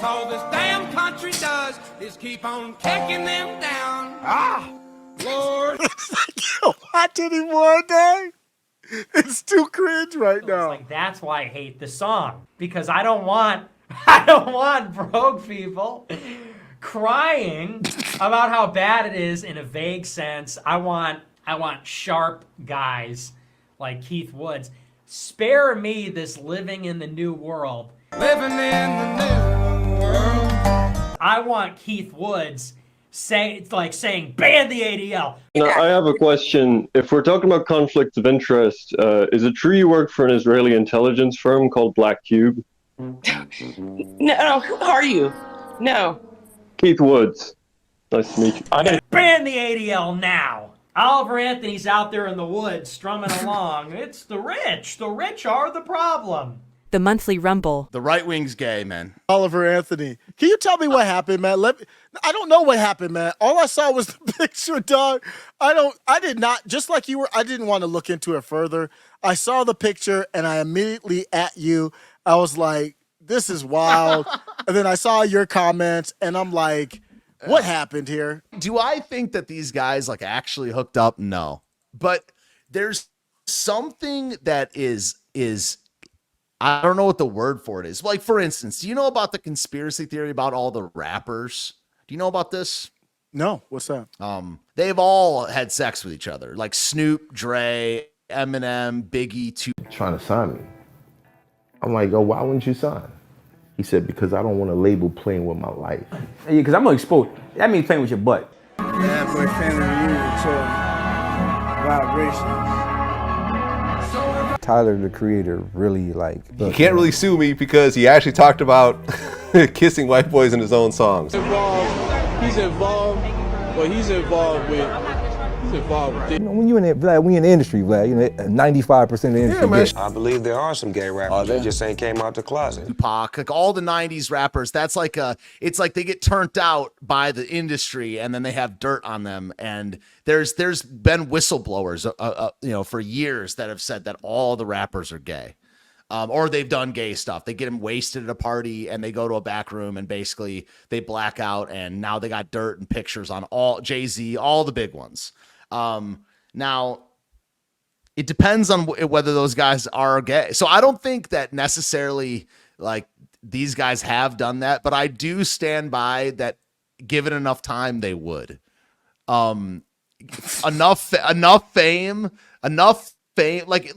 'Cause all this damn country does is keep on kicking them down. Ah, Lord. Watch anymore, Dave. It's too cringe right now. Like, that's why I hate the song, because I don't want broke people crying about how bad it is in a vague sense. I want sharp guys like Keith Woods. Spare me this living in the new world. Living in the new world. I want Keith Woods saying ban the ADL. Now, I have a question. If we're talking about conflicts of interest, is it true you work for an Israeli intelligence firm called Black Cube? No, who are you? No. Keith Woods. Nice to meet you. Ban the ADL now. Oliver Anthony's out there in the woods strumming along. It's the rich. The rich are the problem. The Monthly Rumble. The right wing's gay, man. Oliver Anthony. Can you tell me what happened, man? I don't know what happened, man. All I saw was the picture, dog. I did not, just like you were, I didn't want to look into it further. I saw the picture and I immediately at you, I was like, this is wild. And then I saw your comments and I'm like, what happened here? Do I think that these guys like actually hooked up? No. But there's something that is I don't know what the word for it is. Like, for instance, do you know about the conspiracy theory about all the rappers? Do you know about this? No, what's that? They've all had sex with each other. Like Snoop, Dre, Eminem, Biggie, trying to sign me. I'm like, oh, why wouldn't you sign? He said, because I don't want a label playing with my life. Yeah, because I'm gonna expose. That means playing with your butt. Bad boy family reunion tour. Vibrations. Tyler, the creator, really like... You can't really sue me because he actually talked about kissing white boys in his own songs. He's involved with You know, when you're in Vlad, when you're in the industry, Vlad, you know, 95% of the industry. Man. I believe there are some gay rappers that just ain't came out the closet. Tupac, like all the 90s rappers, that's like it's like they get turned out by the industry and then they have dirt on them. And there's been whistleblowers, for years that have said that all the rappers are gay. Or they've done gay stuff. They get them wasted at a party and they go to a back room and basically they black out and now they got dirt and pictures on all Jay-Z, all the big ones. Now it depends on whether those guys are gay. So I don't think that necessarily like these guys have done that, but I do stand by that given enough time, they would. Enough fame, like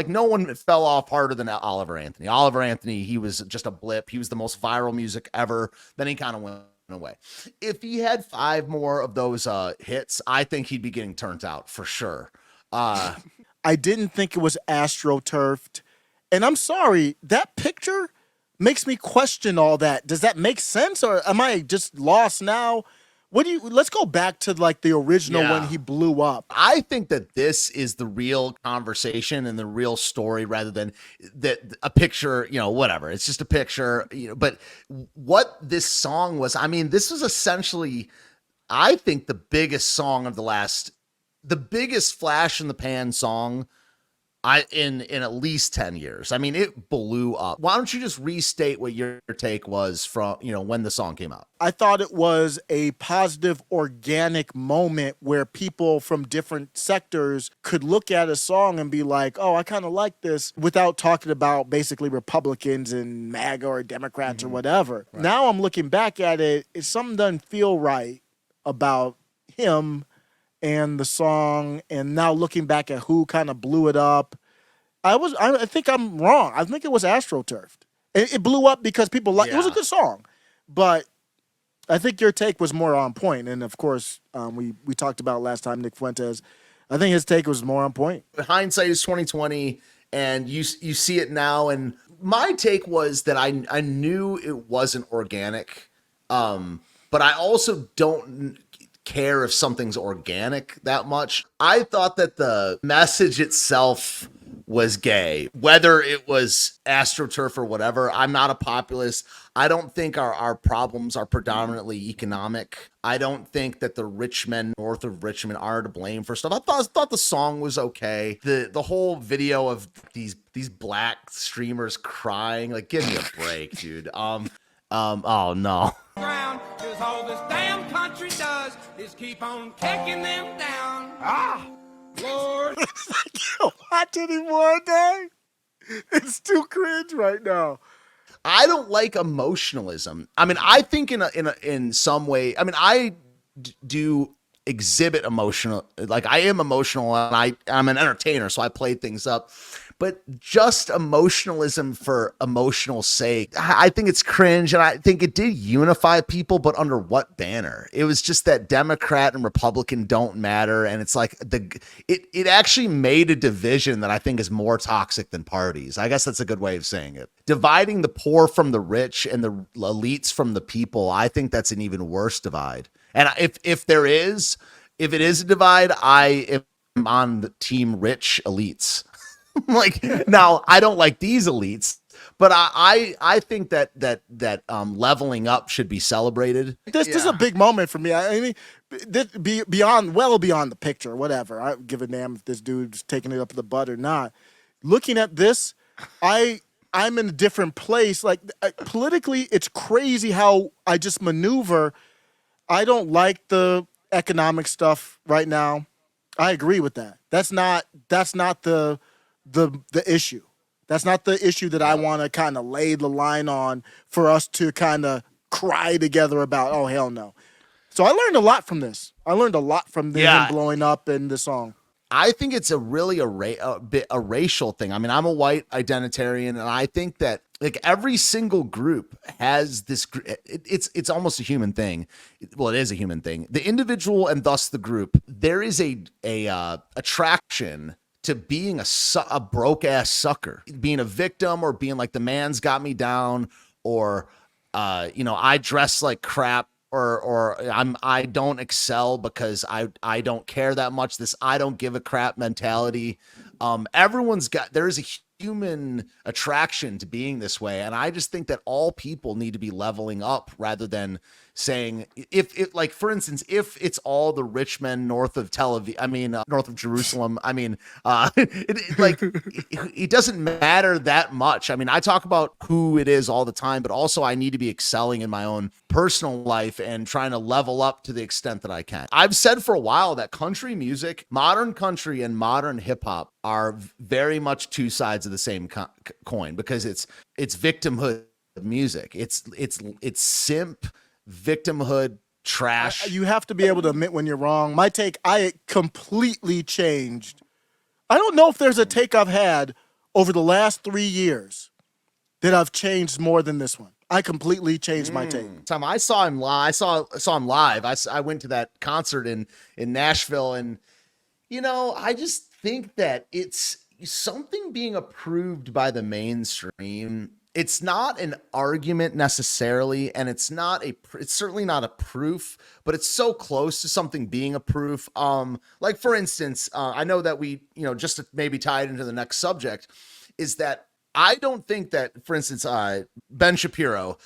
no one fell off harder than Oliver Anthony. Oliver Anthony, he was just a blip. He was the most viral music ever. Then he kind of went away. If he had 5 more of those hits, I think he'd be getting turned out for sure. I didn't think it was astroturfed. And I'm sorry, that picture makes me question all that. Does that make sense or am I just lost now? Let's go back to like the original when he blew up. I think that this is the real conversation and the real story rather than a picture, whatever. It's just a picture, but what this song was, I mean, this was essentially, I think the biggest song of the biggest flash in the pan song in at least 10 years. I mean, it blew up. Why don't you just restate what your take was from, when the song came out? I thought it was a positive, organic moment where people from different sectors could look at a song and be like, oh, I kind of like this, without talking about basically Republicans and MAGA or Democrats or whatever. Right. Now I'm looking back at it, something doesn't feel right about him and the song, and now looking back at who kind of blew it up, I think I'm wrong. I think it was astroturfed. It blew up because people it was a good song, but I think your take was more on point. And of course, we talked about last time, Nick Fuentes. I think his take was more on point. Hindsight is 2020, and you see it now. And my take was that I knew it wasn't organic, but I also don't care if something's organic that much. I thought that the message itself was gay, whether it was astroturf or whatever. I'm not a populist. I don't think our problems are predominantly economic. I don't think that the rich men north of Richmond are to blame for stuff. I thought the song was okay. The whole video of these black streamers crying, like, give me a break, dude. Oh no. Ground, 'cause all this damn country does is keep on kicking them down. Ah, Lord. Yo, watch anymore, dang. It's too cringe right now. I don't like emotionalism. I mean, I think in some way, I mean, I do exhibit emotional, like I am emotional and I'm an entertainer, so I play things up. But just emotionalism for emotional sake, I think it's cringe, and I think it did unify people, but under what banner? It was just that Democrat and Republican don't matter, and it's like it actually made a division that I think is more toxic than parties. I guess that's a good way of saying it. Dividing the poor from the rich and the elites from the people, I think that's an even worse divide. And if it is a divide, I am on the team rich elites. Like, now I don't like these elites, but I think that leveling up should be celebrated. This is a big moment for me. I mean, beyond the picture, whatever. I don't give a damn if this dude's taking it up the butt or not. Looking at this, I'm in a different place. Like, politically, it's crazy how I just maneuver. I don't like the economic stuff right now. I agree with that. That's not the issue. That's not the issue that I want to kind of lay the line on for us to kind of cry together about. Oh, hell no. So I learned a lot from this. I learned a lot from them blowing up in the song. I think it's a racial thing. I mean, I'm a white identitarian, and I think that like every single group has this. It's almost a human thing. Well, it is a human thing. The individual and thus the group. There is a attraction to being a broke ass sucker, being a victim, or being like the man's got me down, or I dress like crap. Or I don't excel because I don't care that much. This I don't give a crap mentality. There is a human attraction to being this way, and I just think that all people need to be leveling up rather than saying if like for instance if it's all the rich men north of north of Jerusalem. I mean, it doesn't matter that much. I mean, I talk about who it is all the time, but also I need to be excelling in my own personal life and trying to level up to the extent that I can. I've said for a while that country music, modern country and modern hip hop are very much two sides of the same coin, because it's victimhood music. It's simp victimhood trash. You have to be able to admit when you're wrong. My take, I completely changed. I don't know if there's a take I've had over the last 3 years that I've changed more than this one. I completely changed my take. Time I saw him live. I saw him live. I went to that concert in Nashville, and I just think that it's something being approved by the mainstream. It's not an argument necessarily, and it's certainly not a proof, but it's so close to something being a proof. Like for instance, I know that we, just to maybe tie it into the next subject, is that I don't think that, for instance, Ben Shapiro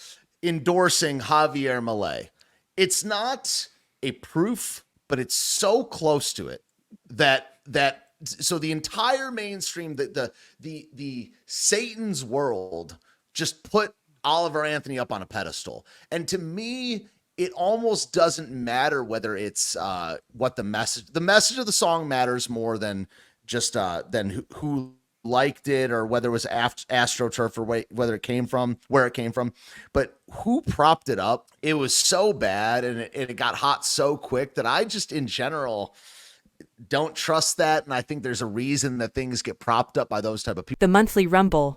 endorsing Javier Milei, it's not a proof, but it's so close to it that so the entire mainstream, the Satan's world just put Oliver Anthony up on a pedestal. And to me, it almost doesn't matter whether it's what the message of the song matters more than just than who liked it, or whether it was AstroTurf, or where it came from. But who propped it up? It was so bad, and it got hot so quick that I just in general don't trust that. And I think there's a reason that things get propped up by those type of people. The Monthly Rumble.